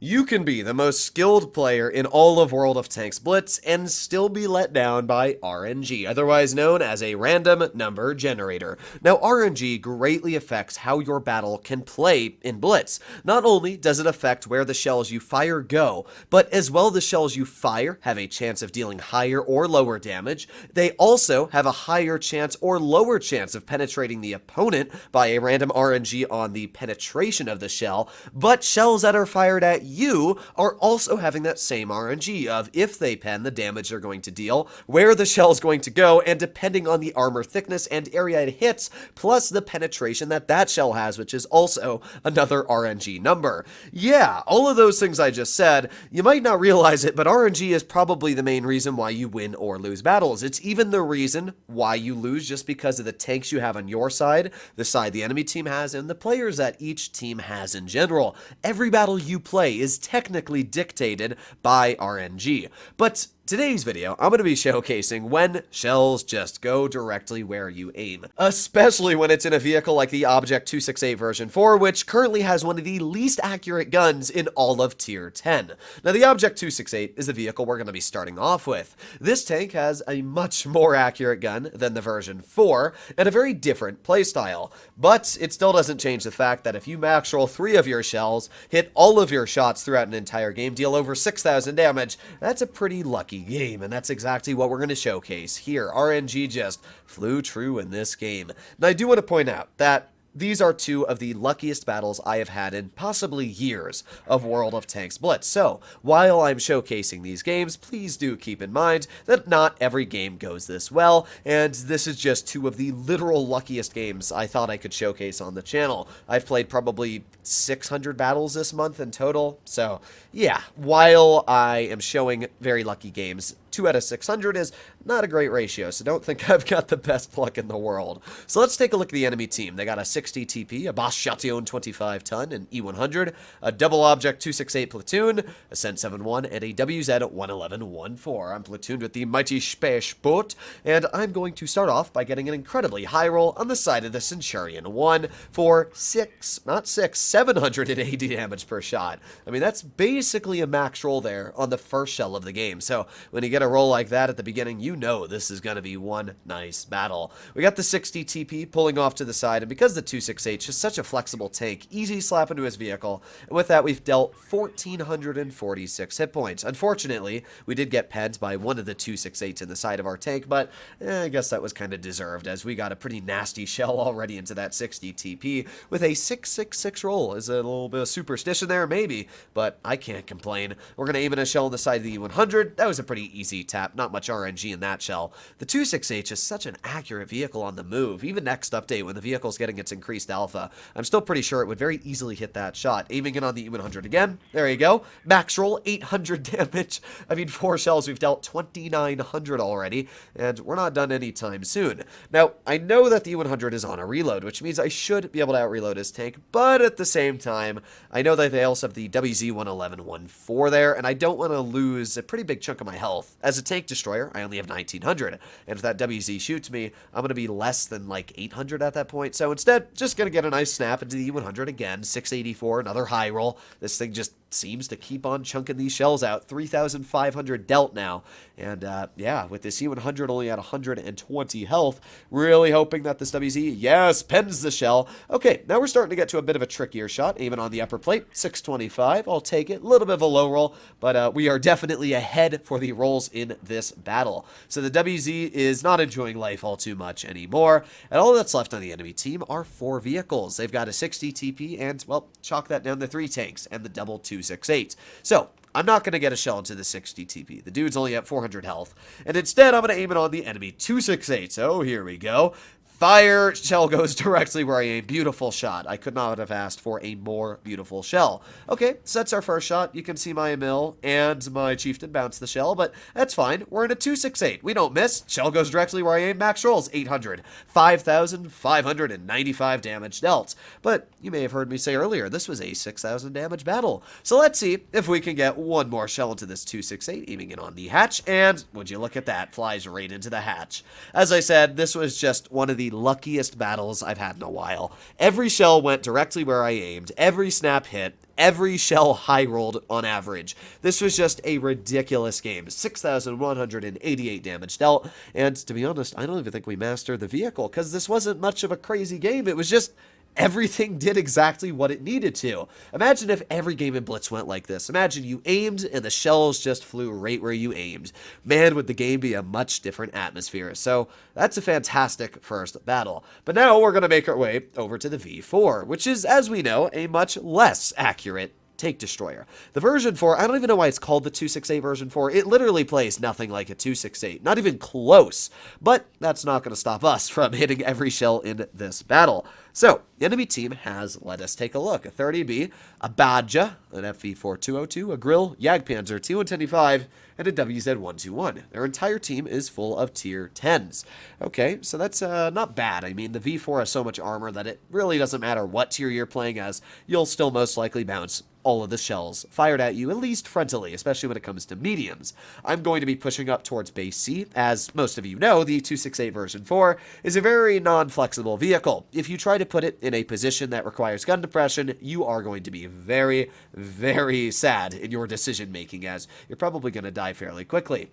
You can be the most skilled player in all of World of Tanks Blitz and still be let down by RNG, otherwise known as a random number generator. Now, RNG greatly affects how your battle can play in Blitz. Not only does it affect where the shells you fire go, but as well the shells you fire have a chance of dealing higher or lower damage. They also have a higher chance or lower chance of penetrating the opponent by a random RNG on the penetration of the shell, but shells that are fired at you are also having that same RNG of if they pen, the damage they're going to deal, where the shell's going to go, and depending on the armor thickness and area it hits, plus the penetration that that shell has, which is also another RNG number. Yeah, all of those things I just said, you might not realize it, but RNG is probably the main reason why you win or lose battles. It's even the reason why you lose, just because of the tanks you have on your side, the side the enemy team has, and the players that each team has in general. Every battle you play is technically dictated by RNG. But today's video, I'm going to be showcasing when shells just go directly where you aim, especially when it's in a vehicle like the Object 268 version 4, which currently has one of the least accurate guns in all of Tier 10. Now, the Object 268 is the vehicle we're going to be starting off with. This tank has a much more accurate gun than the version 4, and a very different playstyle, but it still doesn't change the fact that if you max roll 3 of your shells, hit all of your shots throughout an entire game, deal over 6,000 damage, that's a pretty lucky game, and that's exactly what we're going to showcase here. RNG just flew true in this game. Now, I do want to point out that these are two of the luckiest battles I have had in possibly years of World of Tanks Blitz. So, while I'm showcasing these games, please do keep in mind that not every game goes this well, and this is just two of the literal luckiest games I thought I could showcase on the channel. I've played probably 600 battles this month in total, so yeah, while I am showing very lucky games, 2 out of 600 is not a great ratio, so don't think I've got the best luck in the world. So let's take a look at the enemy team. They got a 60 TP, a Bosch Chatillon 25 ton, an E100, a double object 268 platoon, a Cent 71, and a WZ 111-14. I'm platooned with the mighty Speersport, and I'm going to start off by getting an incredibly high roll on the side of the Centurion 1 for 780 damage per shot. I mean, that's basically a max roll there on the first shell of the game, so when you get a roll like that at the beginning, you know this is going to be one nice battle. We got the 60 TP pulling off to the side, and because the 268 is just such a flexible tank, easy slap into his vehicle, and with that we've dealt 1,446 hit points. Unfortunately, we did get penned by one of the 268s in the side of our tank, but I guess that was kind of deserved, as we got a pretty nasty shell already into that 60 TP with a 666 roll. Is a little bit of superstition there? Maybe, but I can't complain. We're going to aim in a shell on the side of the E100. That was a pretty easy tap, not much RNG in that shell. The 268 is such an accurate vehicle on the move. Even next update, when the vehicle's getting its increased alpha, I'm still pretty sure it would very easily hit that shot. Aiming it on the E100 again. There you go. Max roll, 800 damage. I mean, 4 shells, we've dealt 2,900 already, and we're not done anytime soon. Now, I know that the E100 is on a reload, which means I should be able to out-reload his tank, but at the same time, I know that they also have the WZ 111-14 there, and I don't want to lose a pretty big chunk of my health. As a tank destroyer, I only have 1,900, and if that WZ shoots me, I'm going to be less than like 800 at that point, so instead, just going to get a nice snap into the E100 again, 684, another high roll. This thing just seems to keep on chunking these shells out. 3,500 dealt now, and yeah, with this E100 only at 120 health, really hoping that this WZ, yes, pens the shell. Okay, now we're starting to get to a bit of a trickier shot, even on the upper plate, 625, I'll take it, a little bit of a low roll, but we are definitely ahead for the rolls in this battle. So the WZ is not enjoying life all too much anymore, and all that's left on the enemy team are 4 vehicles. They've got a 60 TP, and, well, chalk that down to 3 tanks, and the double 268. So, I'm not going to get a shell into the 60 TP. The dude's only at 400 health, and instead I'm going to aim it on the enemy 268. So, here we go. Fire, shell goes directly where I aim. Beautiful shot. I could not have asked for a more beautiful shell. Okay, so that's our first shot. You can see my mill and my chieftain bounce the shell, but that's fine. We're in a 268. We don't miss. Shell goes directly where I aim. Max rolls 800. 5,595 damage dealt. But you may have heard me say earlier, this was a 6,000 damage battle. So let's see if we can get one more shell into this 268, aiming it on the hatch, and would you look at that, flies right into the hatch. As I said, this was just one of the the luckiest battles I've had in a while. Every shell went directly where I aimed. Every snap hit. Every shell high rolled on average. This was just a ridiculous game. 6,188 damage dealt. And to be honest, I don't even think we mastered the vehicle because this wasn't much of a crazy game. It was just everything did exactly what it needed to. Imagine if every game in Blitz went like this. Imagine you aimed and the shells just flew right where you aimed. Man, would the game be a much different atmosphere. So that's a fantastic first battle. But now we're going to make our way over to the V4, which is, as we know, a much less accurate tank destroyer. The version 4, I don't even know why it's called the 268 version 4. It literally plays nothing like a 268. Not even close. But that's not going to stop us from hitting every shell in this battle. So, the enemy team has let us take a look. A 30B, a Badja, an FV4202, a Grill, Jagdpanzer T125, and a WZ121. Their entire team is full of tier 10s. Okay, so that's not bad. I mean, the V4 has so much armor that it really doesn't matter what tier you're playing as. You'll still most likely bounce all of the shells fired at you, at least frontally, especially when it comes to mediums. I'm going to be pushing up towards base C. As most of you know, the 268 version 4 is a very non-flexible vehicle. If you try to put it in a position that requires gun depression, you are going to be very, very sad in your decision making, as you're probably going to die fairly quickly.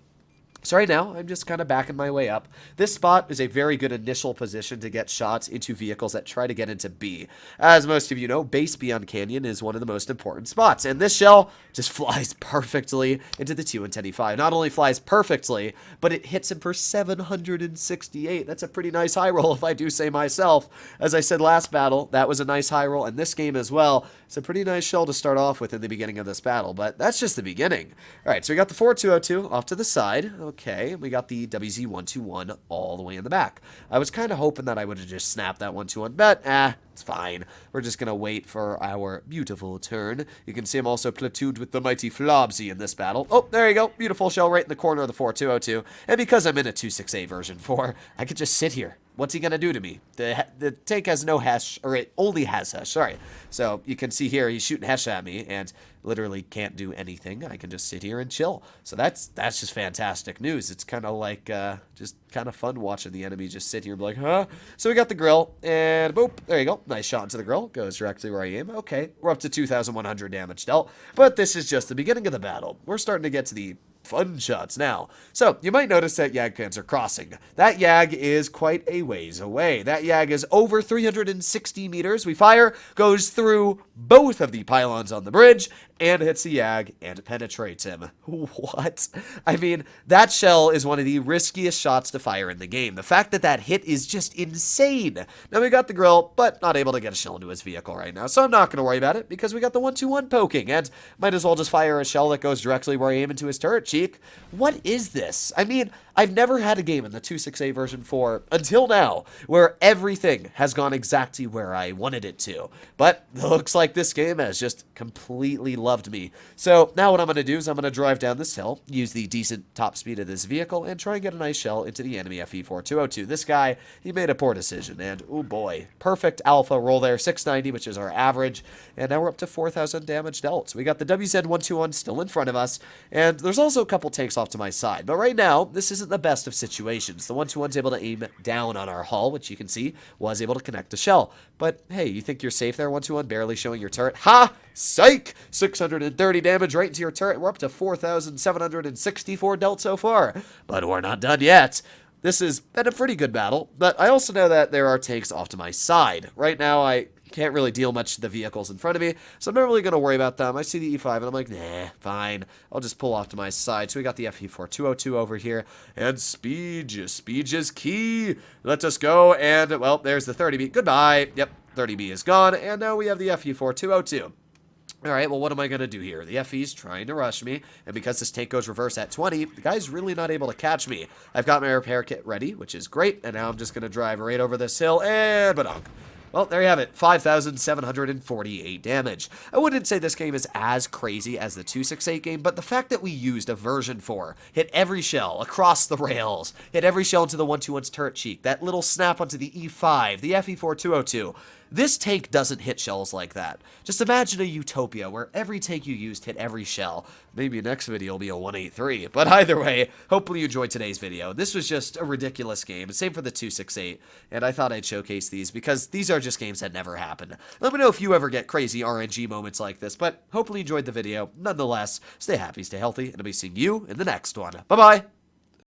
So right now, I'm just kind of backing my way up. This spot is a very good initial position to get shots into vehicles that try to get into B. As most of you know, base B on Canyon is one of the most important spots, and this shell just flies perfectly into the T125. Not only flies perfectly, but it hits him for 768. That's a pretty nice high roll, if I do say myself. As I said last battle, that was a nice high roll, and this game as well. It's a pretty nice shell to start off with in the beginning of this battle, but that's just the beginning. All right, so we got the 4202 off to the side. Okay, we got the WZ121 all the way in the back. I was kind of hoping that I would have just snapped that 121, but it's fine. We're just going to wait for our beautiful turn. You can see I'm also platooned with the mighty Flobsy in this battle. Oh, there you go. Beautiful shell right in the corner of the 4202. And because I'm in a 268 version 4, I could just sit here. What's he going to do to me? The tank has no hesh, or it only has hesh, sorry. So you can see here, he's shooting hesh at me and literally can't do anything. I can just sit here and chill. So that's just fantastic news. It's kind of like, just kind of fun watching the enemy just sit here and be like, huh? So we got the grill, and boop, there you go. Nice shot into the grill. Goes directly where I aim. Okay, we're up to 2,100 damage dealt. But this is just the beginning of the battle. We're starting to get to the fun shots now. So, you might notice that Jagdpanzer crossing. That Jag is quite a ways away. That Jag is over 360 meters. We fire, goes through both of the pylons on the bridge, and hits the Jag and penetrates him. What? I mean, that shell is one of the riskiest shots to fire in the game. The fact that that hit is just insane. Now we got the grill, but not able to get a shell into his vehicle right now, so I'm not going to worry about it because we got the 121 poking, and might as well just fire a shell that goes directly where I aim into his turret cheek. What is this? I mean, I've never had a game in the 268 version 4 until now where everything has gone exactly where I wanted it to. But it looks like this game has just completely loved me. So now what I'm going to do is I'm going to drive down this hill, use the decent top speed of this vehicle, and try and get a nice shell into the enemy FE4202. This guy, he made a poor decision, and oh boy, perfect alpha roll there, 690, which is our average, and now we're up to 4,000 damage dealt. So we got the WZ121 still in front of us, and there's also a couple tanks off to my side. But right now, this isn't the best of situations. The 121's able to aim down on our hull, which you can see was able to connect a shell. But hey, you think you're safe there, 121, barely showing your turret? Ha! Psych! 630 damage right into your turret. We're up to 4,764 dealt so far. But we're not done yet. This has been a pretty good battle, but I also know that there are tanks off to my side. Right now, I can't really deal much to the vehicles in front of me, so I'm not really going to worry about them. I see the E5, and I'm like, nah, fine. I'll just pull off to my side. So we got the FE4202 over here, and speed is key. Let us go, and, well, there's the 30B. Goodbye. Yep, 30B is gone, and now we have the FE4202. Alright, well, what am I going to do here? The FE's trying to rush me, and because this tank goes reverse at 20, the guy's really not able to catch me. I've got my repair kit ready, which is great, and now I'm just going to drive right over this hill, and badonk. Well, there you have it, 5,748 damage. I wouldn't say this game is as crazy as the 268 game, but the fact that we used a version 4, hit every shell across the rails, hit every shell into the 121's turret cheek, that little snap onto the E5, the FE4202, This tank doesn't hit shells like that. Just imagine a utopia where every tank you used hit every shell. Maybe next video will be a 183. But either way, hopefully you enjoyed today's video. This was just a ridiculous game. Same for the 268. And I thought I'd showcase these because these are just games that never happen. Let me know if you ever get crazy RNG moments like this. But hopefully you enjoyed the video. Nonetheless, stay happy, stay healthy, and I'll be seeing you in the next one. Bye-bye!